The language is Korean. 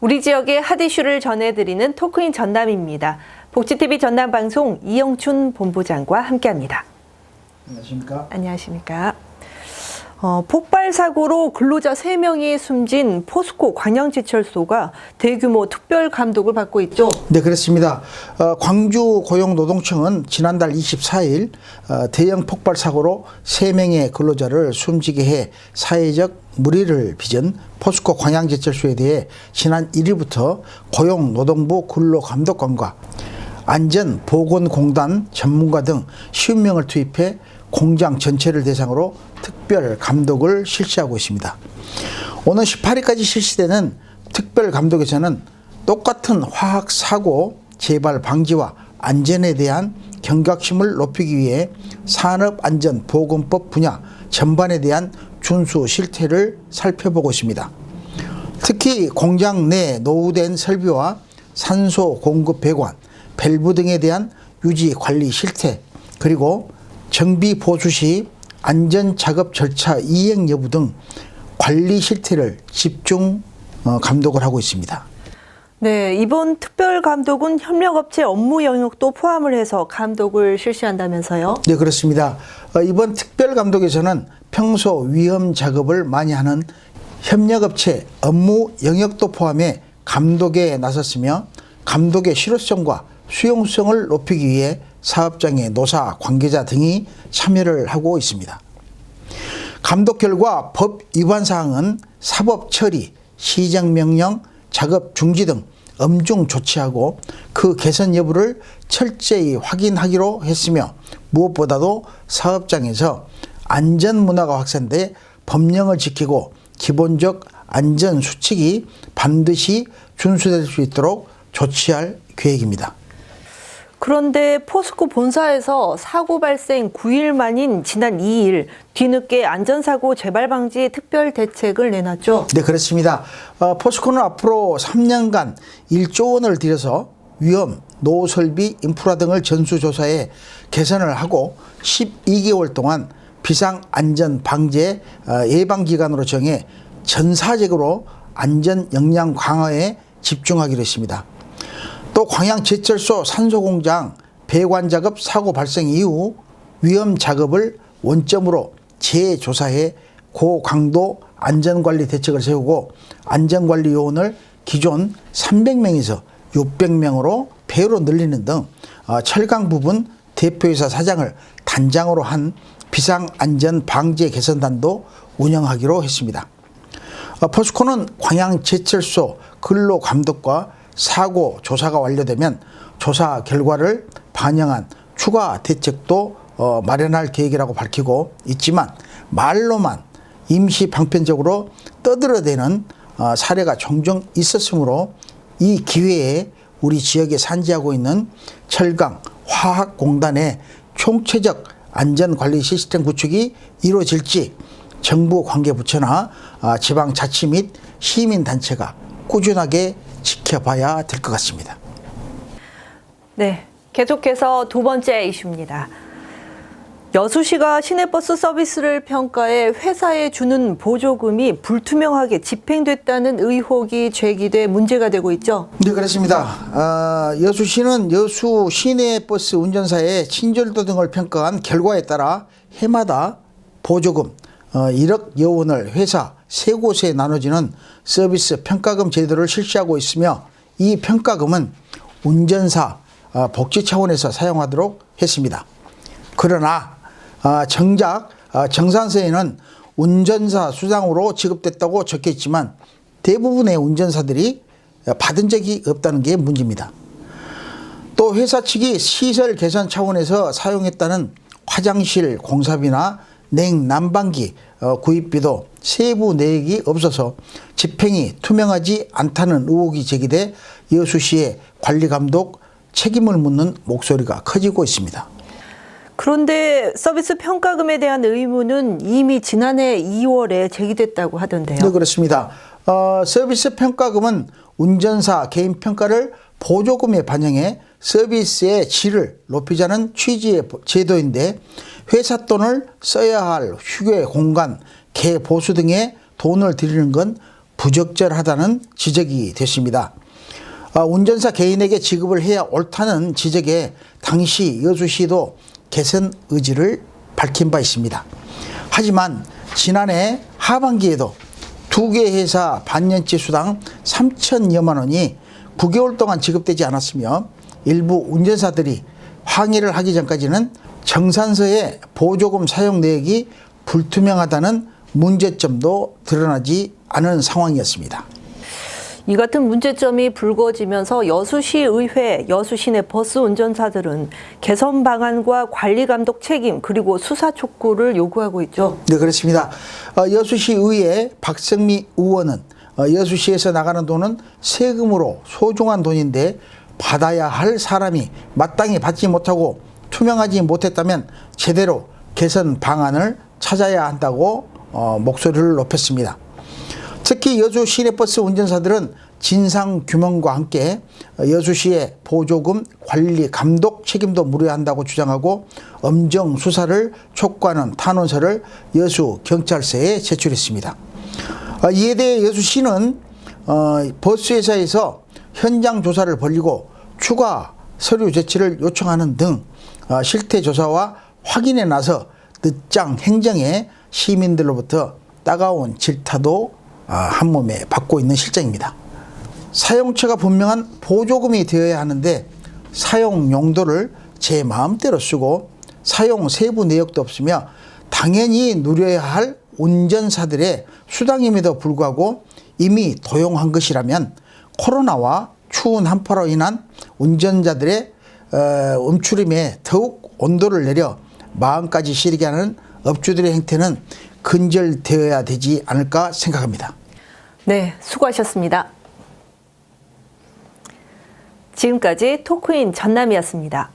우리 지역의 핫 이슈를 전해드리는 토크인 전남입니다. 복지TV 전남방송 이영춘 본부장과 함께합니다. 안녕하십니까? 안녕하십니까? 폭발 사고로 근로자 3명이 숨진 포스코 광양제철소가 대규모 특별 감독을 받고 있죠. 네, 그렇습니다. 광주 고용노동청은 지난달 24일 대형 폭발 사고로 3명의 근로자를 숨지게 해 사회적 물의를 빚은 포스코 광양제철소에 대해 지난 1일부터 고용노동부 근로감독관과 안전보건공단 전문가 등 50명을 투입해 공장 전체를 대상으로 특별 감독을 실시하고 있습니다. 오는 18일까지 실시되는 특별 감독에서는 똑같은 화학 사고 재발 방지와 안전에 대한 경각심을 높이기 위해 산업안전보건법 분야 전반에 대한 준수 실태를 살펴보고 있습니다. 특히 공장 내 노후된 설비와 산소 공급 배관, 밸브 등에 대한 유지 관리 실태, 그리고 정비 보수 시 안전 작업 절차 이행 여부 등 관리 실태를 집중 감독을 하고 있습니다. 네, 이번 특별 감독은 협력업체 업무 영역도 포함을 해서 감독을 실시한다면서요? 네, 그렇습니다. 이번 특별 감독에서는 평소 위험 작업을 많이 하는 협력업체 업무 영역도 포함해 감독에 나섰으며 감독의 실효성과 수용성을 높이기 위해 사업장의 노사, 관계자 등이 참여를 하고 있습니다. 감독 결과 법 위반 사항은 사법 처리, 시정명령, 작업 중지 등 엄중 조치하고 그 개선 여부를 철저히 확인하기로 했으며 무엇보다도 사업장에서 안전 문화가 확산돼 법령을 지키고 기본적 안전 수칙이 반드시 준수될 수 있도록 조치할 계획입니다. 그런데 포스코 본사에서 사고 발생 9일 만인 지난 2일 뒤늦게 안전사고 재발 방지 특별 대책을 내놨죠. 네, 그렇습니다. 포스코는 앞으로 3년간 1조 원을 들여서 위험, 노후 설비, 인프라 등을 전수조사해 개선을 하고 12개월 동안 비상 안전 방제 예방기간으로 정해 전사적으로 안전 역량 강화에 집중하기로 했습니다. 또 광양제철소 산소공장 배관 작업 사고 발생 이후 위험 작업을 원점으로 재조사해 고강도 안전관리 대책을 세우고 안전관리 요원을 기존 300명에서 600명으로 배로 늘리는 등 철강 부분 대표이사 사장을 단장으로 한 비상안전방제 개선단도 운영하기로 했습니다. 포스코는 광양제철소 근로감독과 사고 조사가 완료되면 조사 결과를 반영한 추가 대책도 마련할 계획이라고 밝히고 있지만 말로만 임시 방편적으로 떠들어대는 사례가 종종 있었으므로 이 기회에 우리 지역에 산지하고 있는 철강 화학공단의 총체적 안전관리 시스템 구축이 이루어질지 정부 관계부처나 지방자치 및 시민단체가 꾸준하게 지켜봐야 될 것 같습니다. 네, 계속해서 두 번째 이슈입니다. 여수시가 시내버스 서비스를 평가해 회사에 주는 보조금이 불투명하게 집행됐다는 의혹이 제기돼 문제가 되고 있죠. 네, 그렇습니다. 여수시는 여수 시내버스 운전사의 친절도 등을 평가한 결과에 따라 해마다 보조금 1억 여원을 회사 3곳에 나눠지는 서비스 평가금 제도를 실시하고 있으며 이 평가금은 운전사 복지 차원에서 사용하도록 했습니다. 그러나 정작 정산서에는 운전사 수당으로 지급됐다고 적혀 있지만 대부분의 운전사들이 받은 적이 없다는 게 문제입니다. 또 회사 측이 시설 개선 차원에서 사용했다는 화장실 공사비나 냉난방기 구입비도 세부 내역이 없어서 집행이 투명하지 않다는 의혹이 제기돼 여수시의 관리감독 책임을 묻는 목소리가 커지고 있습니다. 그런데 서비스 평가금에 대한 의무는 이미 지난해 2월에 제기됐다고 하던데요. 네, 그렇습니다. 서비스 평가금은 운전사 개인 평가를 보조금에 반영해 서비스의 질을 높이자는 취지의 제도인데 회사 돈을 써야 할 휴게 공간, 개 보수 등에 돈을 들이는 건 부적절하다는 지적이 됐습니다. 운전사 개인에게 지급을 해야 옳다는 지적에 당시 여수시도 개선 의지를 밝힌 바 있습니다. 하지만 지난해 하반기에도 두 개 회사 반년치 수당 3천여만 원이 9개월 동안 지급되지 않았으며 일부 운전사들이 항의를 하기 전까지는 정산서의 보조금 사용 내역이 불투명하다는 문제점도 드러나지 않은 상황이었습니다. 이 같은 문제점이 불거지면서 여수시의회, 여수시내 버스 운전사들은 개선 방안과 관리 감독 책임 그리고 수사 촉구를 요구하고 있죠. 네, 그렇습니다. 여수시의회 박성미 의원은 여수시에서 나가는 돈은 세금으로 소중한 돈인데 받아야 할 사람이 마땅히 받지 못하고 투명하지 못했다면 제대로 개선 방안을 찾아야 한다고 목소리를 높였습니다. 특히 여수 시내버스 운전사들은 진상규명과 함께 여수시의 보조금 관리 감독 책임도 물어야 한다고 주장하고 엄정 수사를 촉구하는 탄원서를 여수경찰서에 제출했습니다. 이에 대해 여수시는 버스회사에서 현장 조사를 벌이고 추가 서류 제출을 요청하는 등 실태 조사와 확인에 나서 늦장 행정에 시민들로부터 따가운 질타도 한몸에 받고 있는 실정입니다. 사용처가 분명한 보조금이 되어야 하는데 사용 용도를 제 마음대로 쓰고 사용 세부 내역도 없으며 당연히 누려야 할 운전사들의 수당임에도 불구하고 이미 도용한 것이라면 코로나와 추운 한파로 인한 운전자들의 움츠림에 더욱 온도를 내려 마음까지 시리게 하는 업주들의 행태는 근절되어야 되지 않을까 생각합니다. 네, 수고하셨습니다. 지금까지 토크인 전남이었습니다.